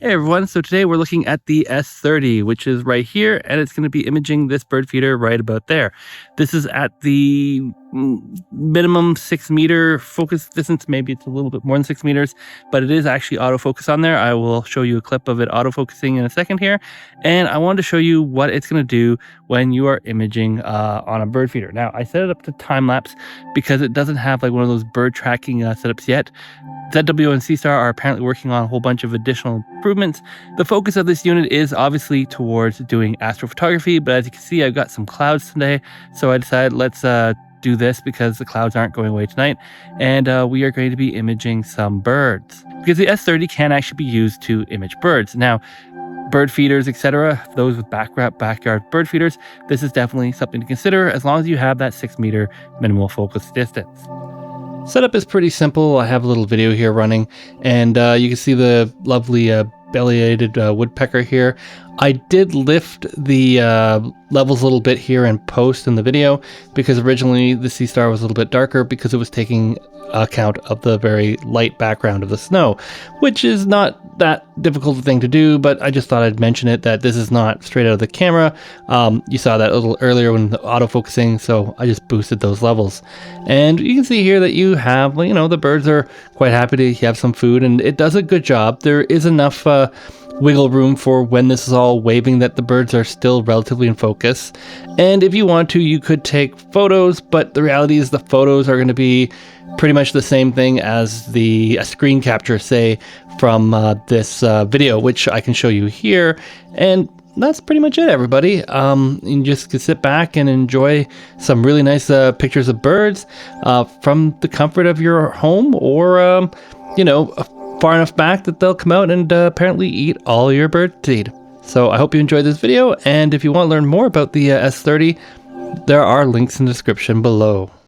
Hey everyone, so today we're looking at the S30, which is right here, and it's going to be imaging this bird feeder right about there. This is at the minimum 6 meter focus distance. Maybe it's a little bit more than 6 meters, but it is actually autofocus on there. I will show you a clip of it autofocusing in a second here. And I wanted to show you what it's going to do when you are imaging on a bird feeder. Now, I set it up to time lapse because it doesn't have like one of those bird tracking setups yet. ZW and SeeStar are apparently working on a whole bunch of additional improvements. The focus of this unit is obviously towards doing astrophotography, but as you can see, I've got some clouds today, so I decided let's do this because the clouds aren't going away tonight, and we are going to be imaging some birds. Because the S30 can actually be used to image birds. Now, bird feeders, etc., those with backyard bird feeders, this is definitely something to consider as long as you have that 6 meter minimal focus distance. Setup is pretty simple. I have a little video here running, and you can see the lovely red-bellied woodpecker here. I did lift the levels a little bit here in post in the video because originally the SeeStar was a little bit darker because it was taking account of the very light background of the snow, which is not that difficult a thing to do, but I just thought I'd mention it that this is not straight out of the camera. You saw that a little earlier when the autofocusing, so I just boosted those levels. And you can see here that you have, you know, the birds are quite happy to have some food, and it does a good job. There is enough wiggle room for when this is all waving that the birds are still relatively in focus. And if you want to, you could take photos, but the reality is the photos are going to be pretty much the same thing as the screen capture, say, from this video, which I can show you here. And that's pretty much it, everybody. You just can sit back and enjoy some really nice pictures of birds from the comfort of your home, or you know, far enough back that they'll come out and apparently eat all your bird seed. So I hope you enjoyed this video, and if you want to learn more about the S30, there are links in the description below.